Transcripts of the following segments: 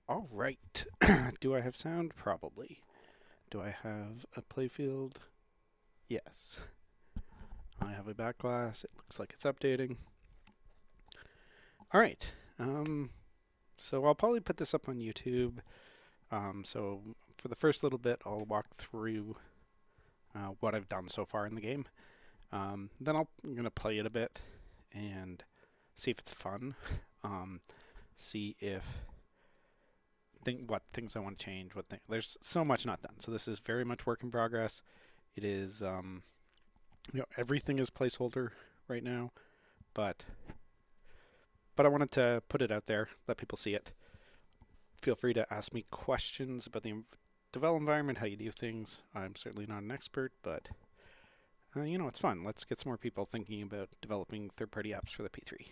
All right. Do I have sound? Probably. Do I have a playfield? Yes. I have a back glass. It looks like it's updating. All right. So I'll probably put this up on YouTube. So for the first little bit, I'll walk through what I've done so far in the game. Then I'm going to play it a bit and see if it's fun. See if what things I want to change. There's so much not done. So this is very much work in progress. It is, everything is placeholder right now, but I wanted to put it out there, let people see it. Feel free to ask me questions about the develop environment, how you do things. I'm certainly not an expert, but it's fun. Let's get some more people thinking about developing third-party apps for the P3.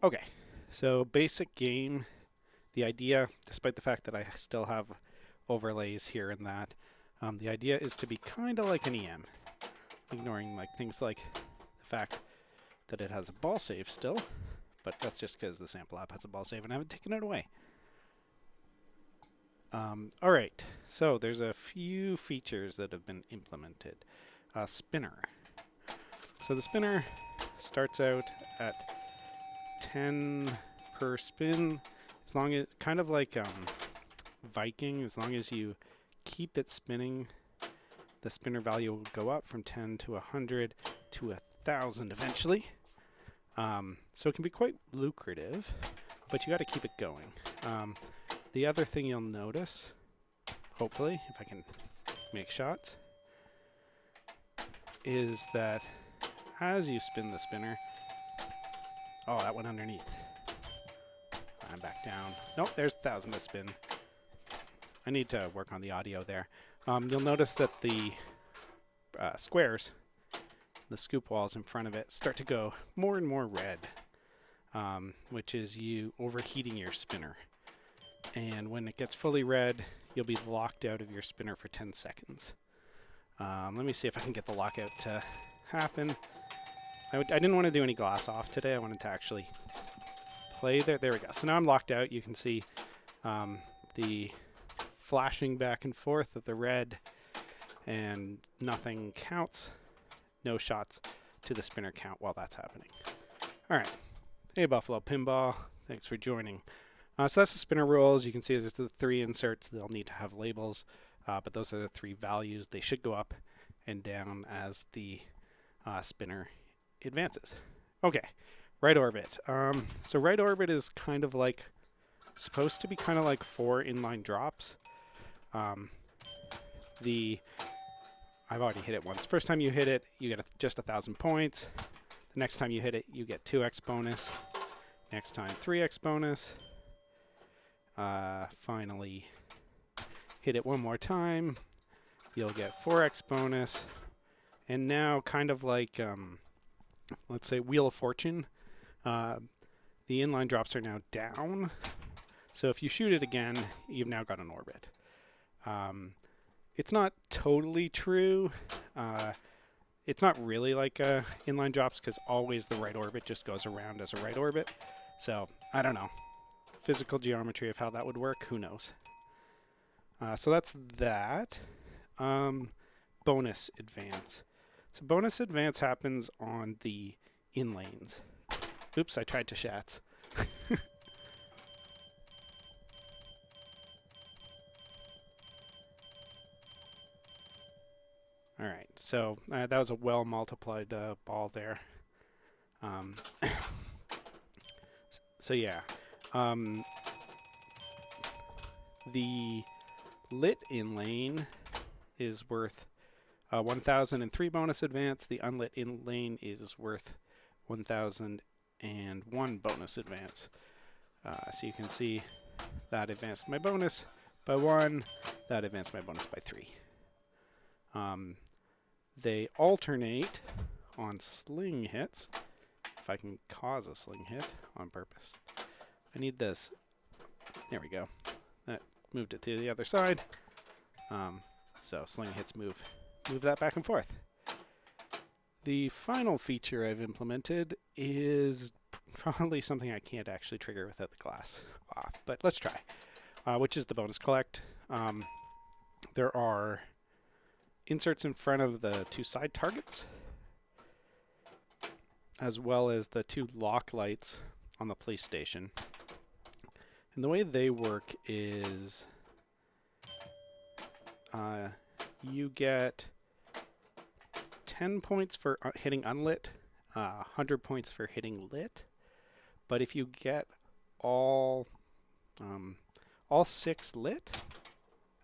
Okay, so basic game. The idea, despite the fact that I still have overlays here and that, the idea is to be kind of like an EM, ignoring things like the fact that it has a ball save still, but that's just because the sample app has a ball save and I haven't taken it away. All right, so there's a few features that have been implemented. Spinner. So the spinner starts out at 10 per spin, as long as, kind of like Viking, as long as you keep it spinning, the spinner value will go up from 10 to 100 to 1,000 eventually. So it can be quite lucrative, but you got to keep it going. The other thing you'll notice, hopefully, if I can make shots, is that as you spin the spinner, oh, that went underneath. I'm back down. Nope, there's 1,000 to spin. I need to work on the audio there. You'll notice that the squares, the scoop walls in front of it, start to go more and more red, which is you overheating your spinner. And when it gets fully red, you'll be locked out of your spinner for 10 seconds. Let me see if I can get the lockout to happen. I didn't want to do any glass off today. I wanted to actually play there. There we go. So now I'm locked out. You can see the flashing back and forth of the red, and nothing counts. No shots to the spinner count while that's happening. All right. Hey, Buffalo Pinball. Thanks for joining. So that's the spinner rules. You can see there's the 3 inserts. They'll need to have labels, but those are the 3 values. They should go up and down as the spinner advances. Okay, right orbit. So right orbit is kind of like, supposed to be kind of like 4 inline drops. I've already hit it once. First time you hit it, you get just 1,000 points. The next time you hit it, you get 2x bonus. Next time, 3x bonus. Finally, hit it one more time, you'll get 4x bonus. And now, kind of like, let's say Wheel of Fortune, the inline drops are now down. So if you shoot it again, you've now got an orbit. It's not totally true. It's not really like inline drops, because always the right orbit just goes around as a right orbit. So I don't know. Physical geometry of how that would work, who knows. So that's that. Bonus advance. So bonus advance happens on the in lanes. Oops, I tried to shats. All right, so that was a well multiplied ball there. So yeah. The lit in lane is worth 1,003 bonus advance. The unlit in lane is worth 1,001 bonus advance. So you can see that advanced my bonus by 1. That advanced my bonus by 3. They alternate on sling hits. If I can cause a sling hit on purpose. I need this. There we go. That moved it to the other side. So sling hits move that back and forth. The final feature I've implemented is probably something I can't actually trigger without the glass off, but let's try. Which is the bonus collect. There are inserts in front of the 2 side targets, as well as the 2 lock lights on the police station. And the way they work is you get 10 points for hitting unlit, 100 points for hitting lit. But if you get all 6 lit,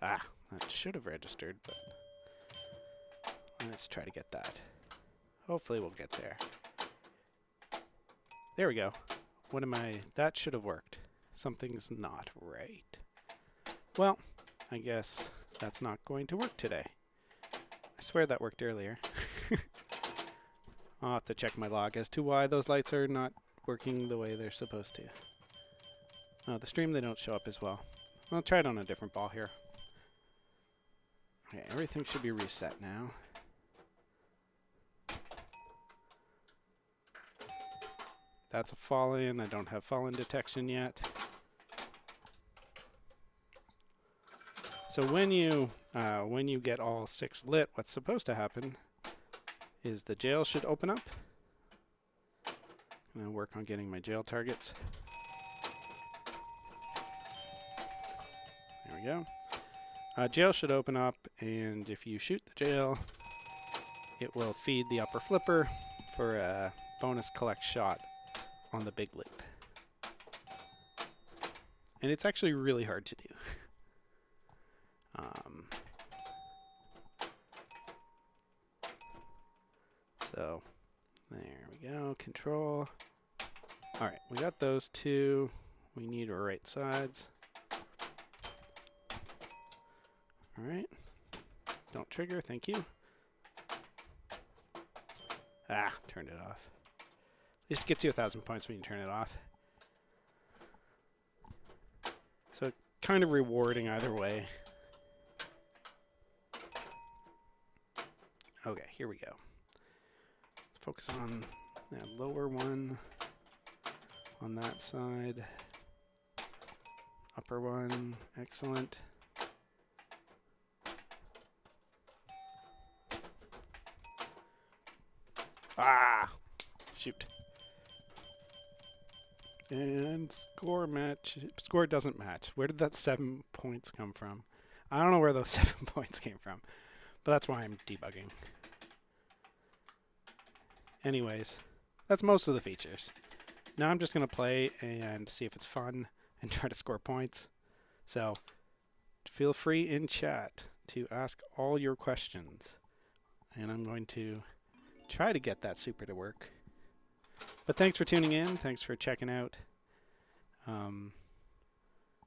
that should have registered, but let's try to get that. Hopefully we'll get there. There we go. That should have worked. Something's not right. Well, I guess that's not going to work today. I swear that worked earlier. I'll have to check my log as to why those lights are not working the way they're supposed to. The stream, they don't show up as well. I'll try it on a different ball here. Okay, everything should be reset now. That's a fall-in. I don't have fall-in detection yet. So when you get all 6 lit, what's supposed to happen is the jail should open up. I'm going to work on getting my jail targets. There we go. Jail should open up, and if you shoot the jail, it will feed the upper flipper for a bonus collect shot on the big loop. And it's actually really hard to do. So there we go, control. All right, we got those 2. We need our right sides. All right, don't trigger, thank you. Turned it off. At least it gets you 1,000 points when you turn it off. So kind of rewarding either way. Okay, here we go. Let's focus on that lower one on that side. Upper one, excellent. Shoot. And score match. Score doesn't match. Where did that 7 points come from? I don't know where those 7 points came from, but that's why I'm debugging. Anyways, that's most of the features. Now I'm just going to play and see if it's fun and try to score points. So feel free in chat to ask all your questions, and I'm going to try to get that super to work. But thanks for tuning in. Thanks for checking out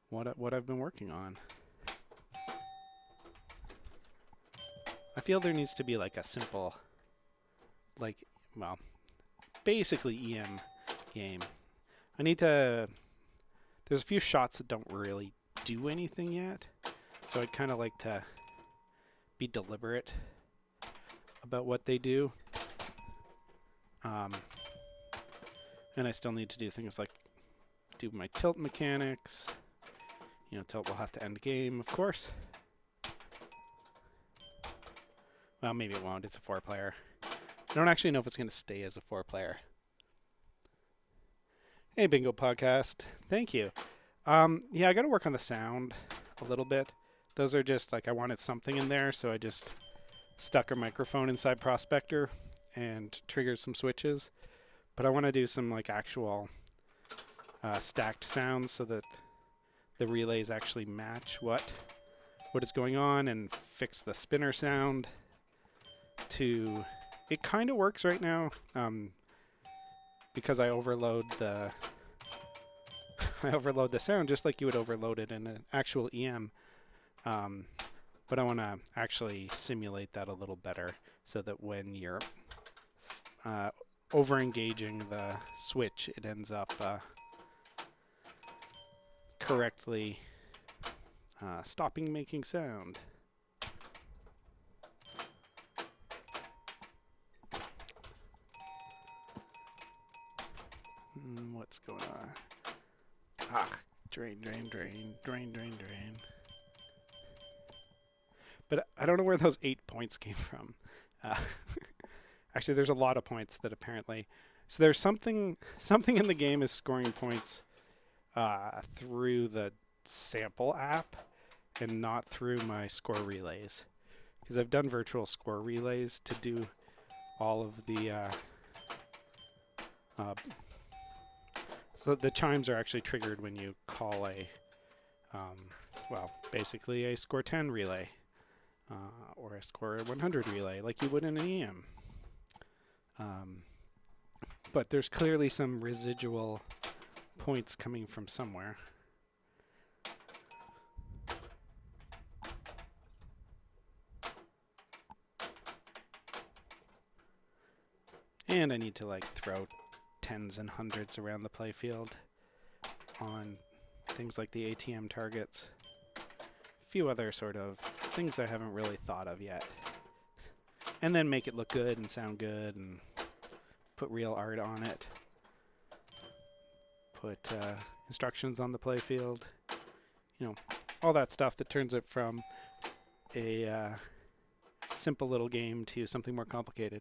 what I've been working on. I feel there needs to be like a simple, basically EM game. There's a few shots that don't really do anything yet, so I'd kind of like to be deliberate about what they do. And I still need to do things like do my tilt mechanics. You know, tilt will have to end game, of course. Well, maybe it won't. It's a 4-player. I don't actually know if it's going to stay as a 4-player. Hey, Bingo Podcast. Thank you. Yeah, I got to work on the sound a little bit. Those are just I wanted something in there, so I just stuck a microphone inside Prospector and triggered some switches. But I want to do some actual stacked sounds so that the relays actually match what is going on, and fix the spinner sound to... It kind of works right now because I overload the sound just like you would overload it in an actual EM. But I want to actually simulate that a little better so that when you're over-engaging the switch, it ends up correctly stopping making sound. What's going on? Ah, drain. But I don't know where those 8 points came from. Uh, actually, there's a lot of points that apparently... So there's something in the game is scoring points through the sample app and not through my score relays. Because I've done virtual score relays to do all of the... so the chimes are actually triggered when you call a... well, basically a score 10 relay. Or a score 100 relay, like you would in an EM. But there's clearly some residual points coming from somewhere. And I need to like throw tens and hundreds around the playfield on things like the ATM targets. A few other sort of things I haven't really thought of yet. And then make it look good and sound good and put real art on it. Put instructions on the playfield. You know, all that stuff that turns it from a simple little game to something more complicated.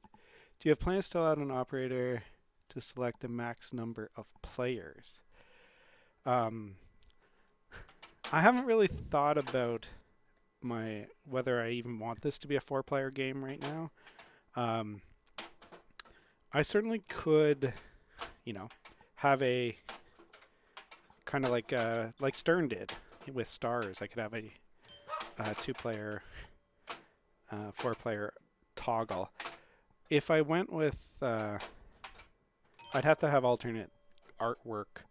Do you have plans to allow an operator to select the max number of players? I haven't really thought about whether I even want this to be a 4-player game right now. I certainly could, you know, have a kind of like Stern did with Stars. I could have a 2-player, 4-player toggle. If I went with, I'd have to have alternate artwork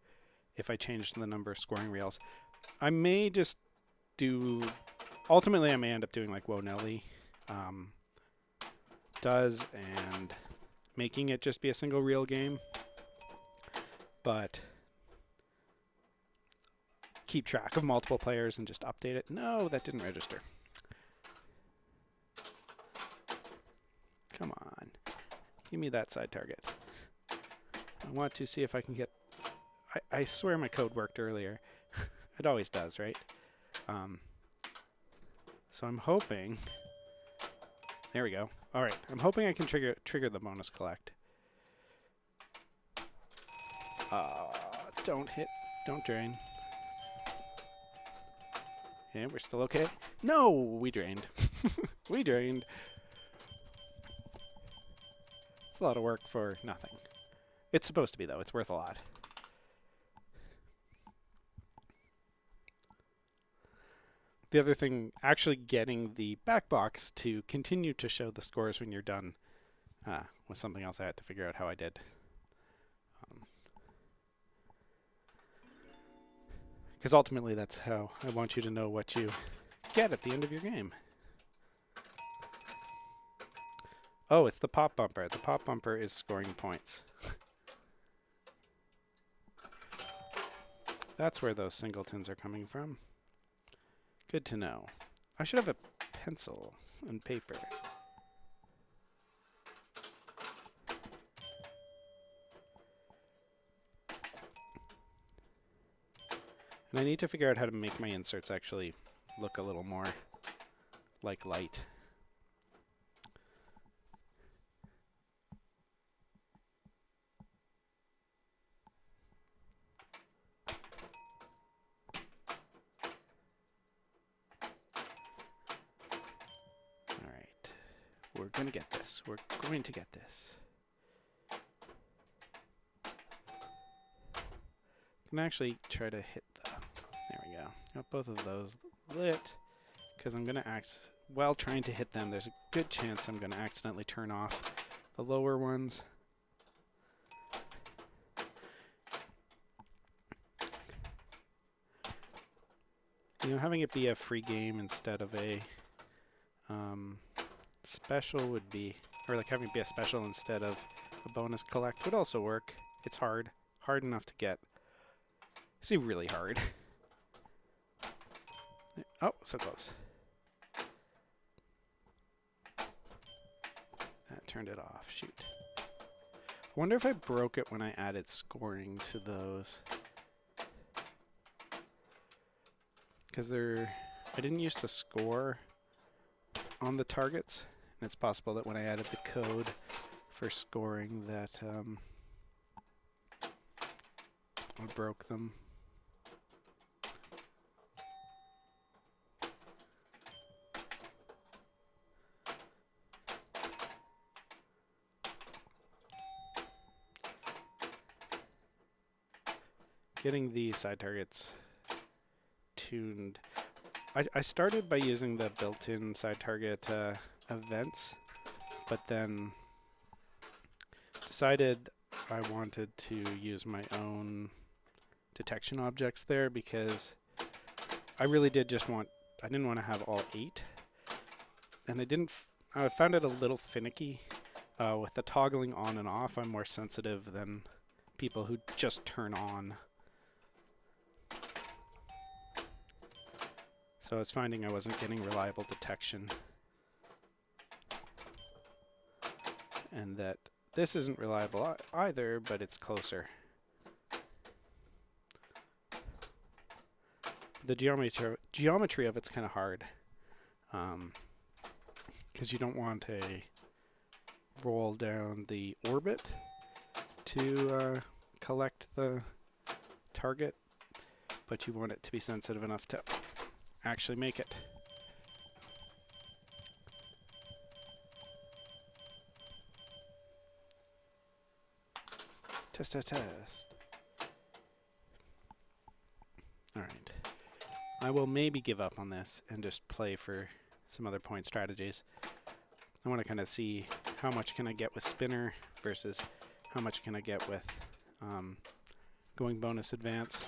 if I changed the number of scoring reels. I may just do, ultimately I may end up doing like Whoa Nelly does and making it just be a single reel game. But keep track of multiple players and just update it. No, that didn't register. Come on. Give me that side target. I want to see if I can get... I swear my code worked earlier. It always does, right? So I'm hoping... There we go. All right. I'm hoping I can trigger the bonus collect. Don't hit. Don't drain. Yeah, we're still okay. No, we drained. We drained. It's a lot of work for nothing. It's supposed to be, though. It's worth a lot. The other thing, actually getting the back box to continue to show the scores when you're done was something else I had to figure out how I did. Because ultimately that's how I want you to know what you get at the end of your game. Oh, it's the pop bumper. The pop bumper is scoring points. That's where those singletons are coming from. Good to know. I should have a pencil and paper. And I need to figure out how to make my inserts actually look a little more like light. We're going to get this. We're going to get this. I can actually try to hit the... There we go. Got both of those lit. Because I'm going to while trying to hit them, there's a good chance I'm going to accidentally turn off the lower ones. You know, having it be a free game instead of a... special would be, or like having it be a special instead of a bonus collect would also work. It's hard enough to get. It's really hard. Oh, so close. That turned it off. Shoot. I wonder if I broke it when I added scoring to those. Because I didn't used to score on the targets, and it's possible that when I added the code for scoring that I broke them. Getting the side targets tuned. I started by using the built-in side target events, but then decided I wanted to use my own detection objects there because I really did just I didn't want to have all 8, and I found it a little finicky. With the toggling on and off, I'm more sensitive than people who just turn on. So I was finding I wasn't getting reliable detection. And that this isn't reliable either, but it's closer. The geometry of it's kind of hard. Because you don't want to roll down the orbit to collect the target, but you want it to be sensitive enough to actually make it. Test, test, test. Alright. I will maybe give up on this and just play for some other point strategies. I want to kind of see how much can I get with spinner versus how much can I get with going bonus advance.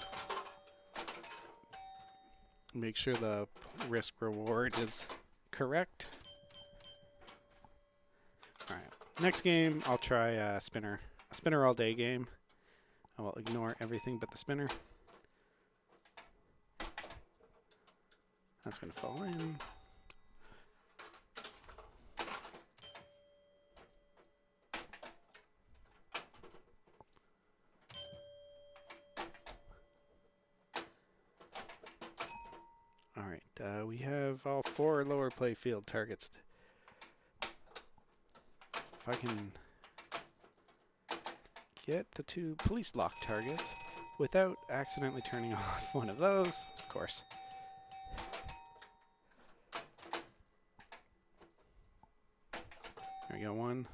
Make sure the risk reward is correct. Alright, next game I'll try spinner. A spinner all day game. I will ignore everything but the spinner. That's going to fall in. Alright, we have all 4 lower playfield targets. If I can get the 2 police lock targets without accidentally turning off one of those, of course. There we go, 1.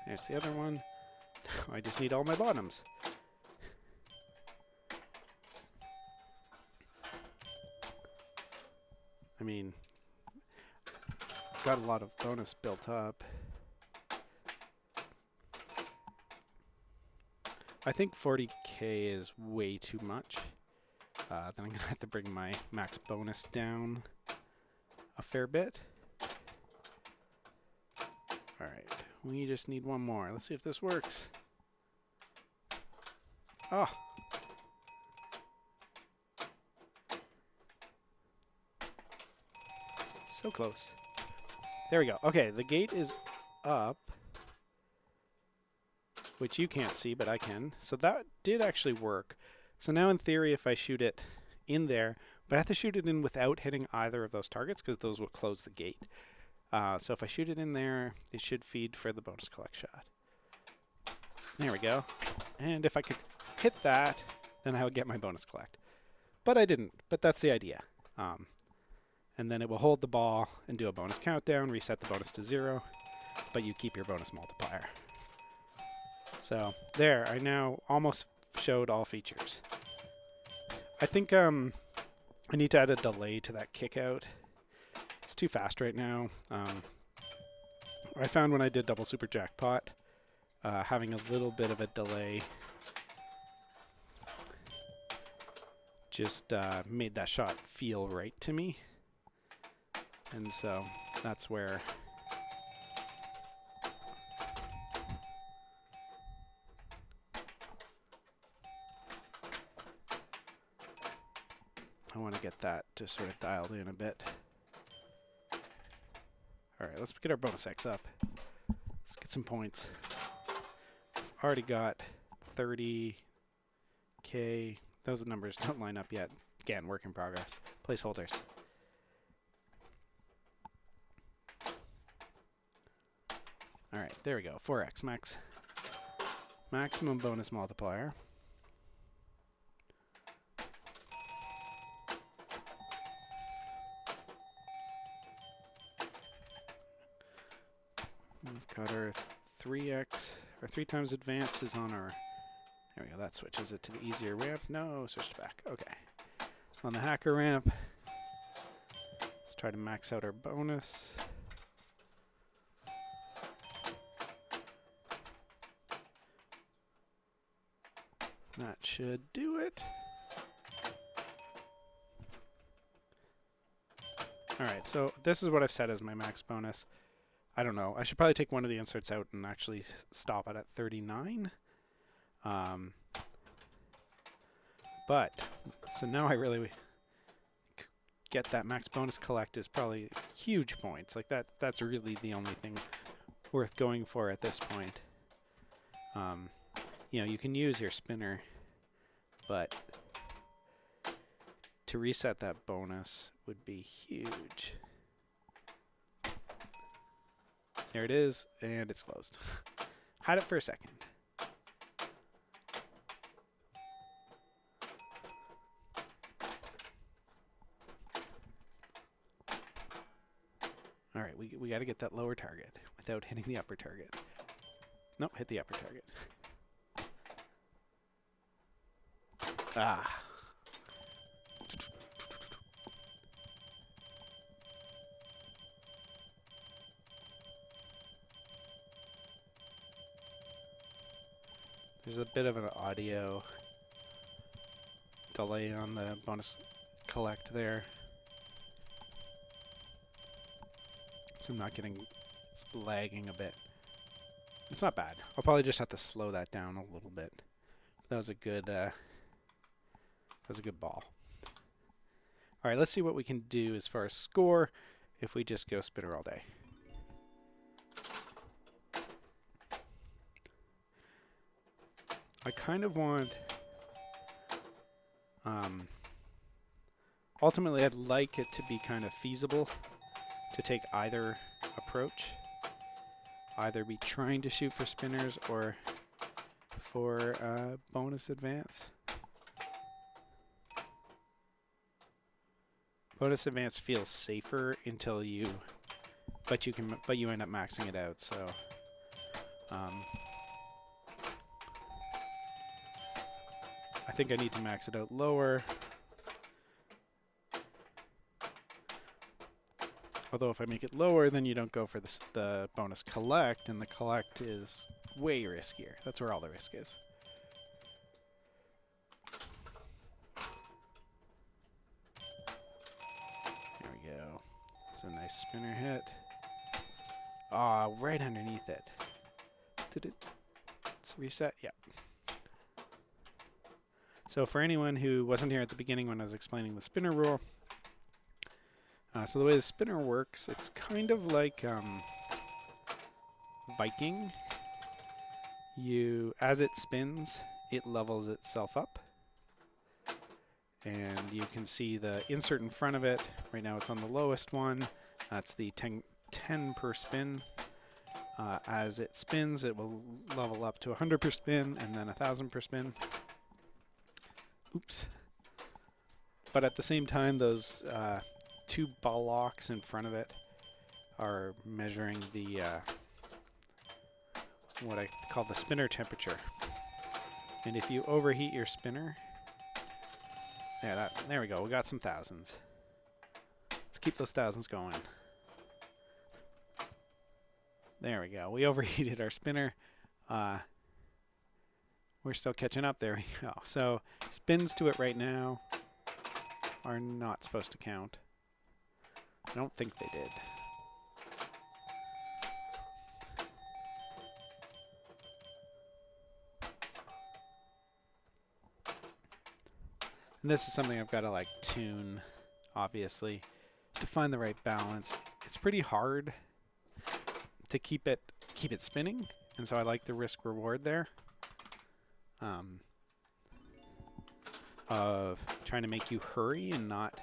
There's the other one. I just need all my bottoms. I mean, got a lot of bonus built up. I think 40k is way too much. Then I'm going to have to bring my max bonus down a fair bit. Alright, we just need one more. Let's see if this works. Oh! So close. There we go. Okay, the gate is up, which you can't see, but I can. So that did actually work. So now in theory, if I shoot it in there, but I have to shoot it in without hitting either of those targets because those will close the gate. So if I shoot it in there, it should feed for the bonus collect shot. There we go. And if I could hit that, then I would get my bonus collect. But I didn't, but that's the idea. And then it will hold the ball and do a bonus countdown, reset the bonus to 0, but you keep your bonus multiplier. So there, I now almost showed all features. I think I need to add a delay to that kick out. It's too fast right now. I found when I did double super jackpot, having a little bit of a delay just made that shot feel right to me. And so that's where I want to get that just sort of dialed in a bit. Alright, let's get our bonus X up. Let's get some points. Already got 30k. Those numbers don't line up yet. Again, work in progress. Placeholders. Alright, there we go. 4x max. Maximum bonus multiplier. We've got our 3x, or 3 times advance is on our, there we go, that switches it to the easier ramp. No, switched back, okay. On the hacker ramp, let's try to max out our bonus. That should do it. Alright, so this is what I've set as my max bonus. I don't know. I should probably take one of the inserts out and actually stop it at 39. But, so now I really get that max bonus collect is probably huge points. Like that's really the only thing worth going for at this point. You know, you can use your spinner, but to reset that bonus would be huge. There it is, and it's closed. Had it for a second. All right, we got to get that lower target without hitting the upper target. Nope, hit the upper target. Ah. There's a bit of an audio delay on the bonus collect there. So I'm not getting, it's lagging a bit. It's not bad. I'll probably just have to slow that down a little bit. That was a good ball. All right, let's see what we can do as far as score if we just go spinner all day. I kind of want, ultimately I'd like it to be kind of feasible to take either approach. Either be trying to shoot for spinners or for bonus advance. Bonus advance feels safer until you, but you end up maxing it out. So, I think I need to max it out lower. Although if I make it lower, then you don't go for the bonus collect, and the collect is way riskier. That's where all the risk is. There we go. It's a nice spinner hit. Ah, right underneath it. Did it? Let's reset. Yeah. So for anyone who wasn't here at the beginning when I was explaining the spinner rule, so the way the spinner works, it's kind of like Viking. As it spins, it levels itself up. And you can see the insert in front of it. Right now it's on the lowest one. That's the 10 per spin. As it spins, it will level up to 100 per spin and then 1,000 per spin. Oops. But at the same time, those two ball locks in front of it are measuring the what I call the spinner temperature. And if you overheat your spinner, there we go. We got some thousands. Let's keep those thousands going. There we go. We overheated our spinner. We're still catching up. There we go. So spins to it right now are not supposed to count. I don't think they did. And this is something I've got to like tune, obviously, to find the right balance. It's pretty hard to keep it spinning, and so I like the risk reward there. Of trying to make you hurry and not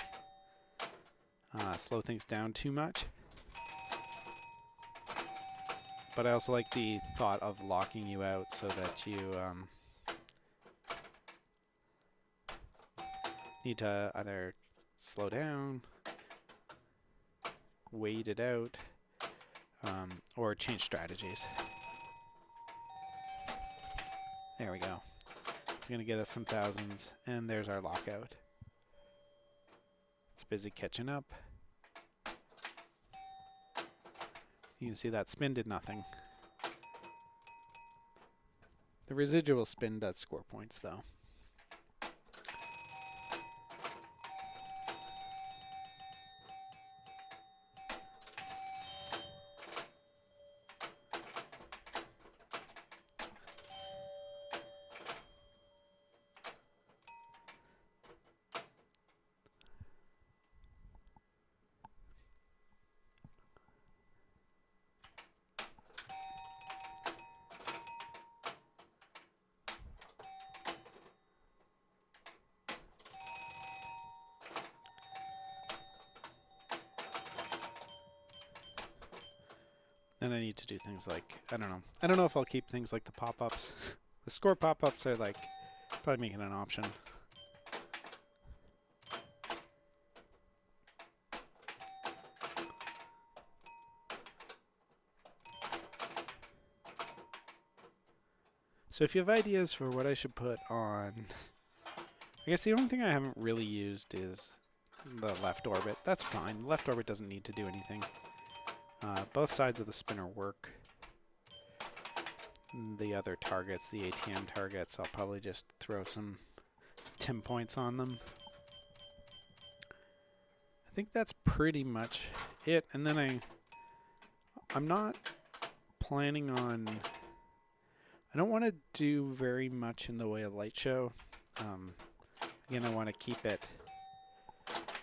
slow things down too much. But I also like the thought of locking you out so that you need to either slow down, wait it out, or change strategies. There we go. It's going to get us some thousands, and there's our lockout. It's busy catching up. You can see that spin did nothing. The residual spin does score points, though. Then I need to do things like, I don't know. I don't know if I'll keep things like the pop-ups. The score pop-ups are like, probably making an option. So if you have ideas for what I should put on, I guess the only thing I haven't really used is the left orbit. That's fine. The left orbit doesn't need to do anything. Both sides of the spinner work. The other targets, the ATM targets, I'll probably just throw some 10 points on them. I think that's pretty much it. And then I'm not planning on... I don't want to do very much in the way of light show. Again, I want to keep it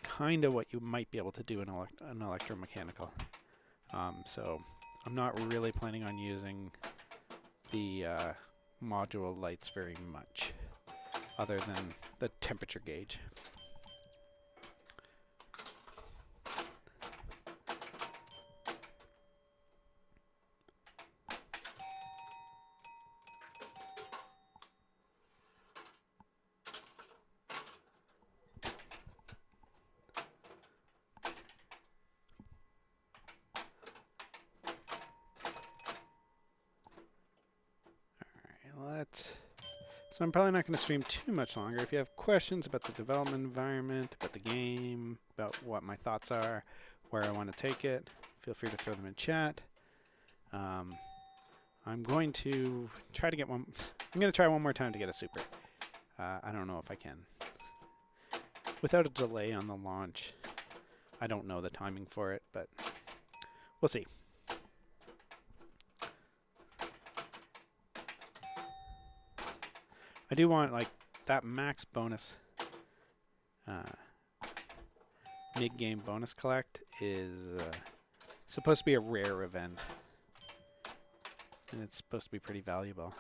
kind of what you might be able to do in an electromechanical. So I'm not really planning on using the module lights very much, other than the temperature gauge. So I'm probably not going to stream too much longer. If you have questions about the development environment, about the game, about what my thoughts are, where I want to take it, feel free to throw them in chat. I'm going to try to get one. I'm going to try one more time to get a super. I don't know if I can. Without a delay on the launch, I don't know the timing for it, but we'll see. I do want, like, that max bonus, mid-game bonus collect is supposed to be a rare event. And it's supposed to be pretty valuable.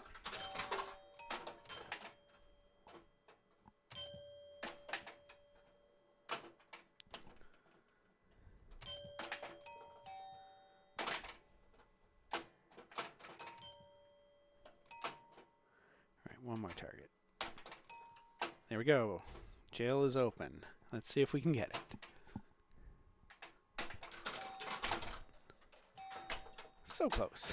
One more target. There we go. Jail is open. Let's see if we can get it. So close.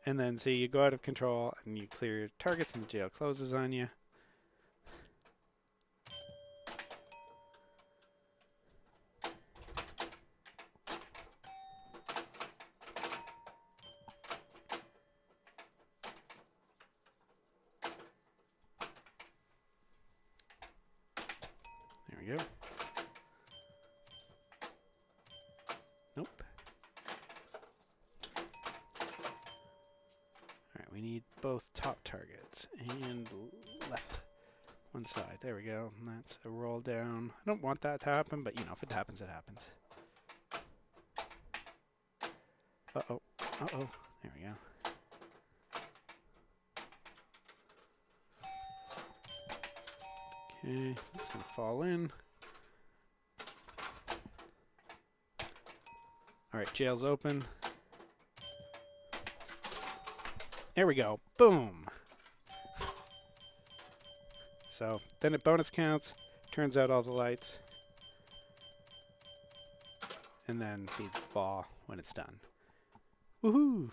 And then see, you go out of control and you clear your targets and the jail closes on you. There we go. Nope. Alright, we need both top targets and left. one side. There we go. And that's a roll down. I don't want that to happen, but you know, if it happens, it happens. Uh-oh. Uh-oh. There we go. Okay, it's going to fall in. All right, jail's open. There we go. Boom. So then it bonus counts, turns out all the lights, and then feeds the ball when it's done. Woohoo!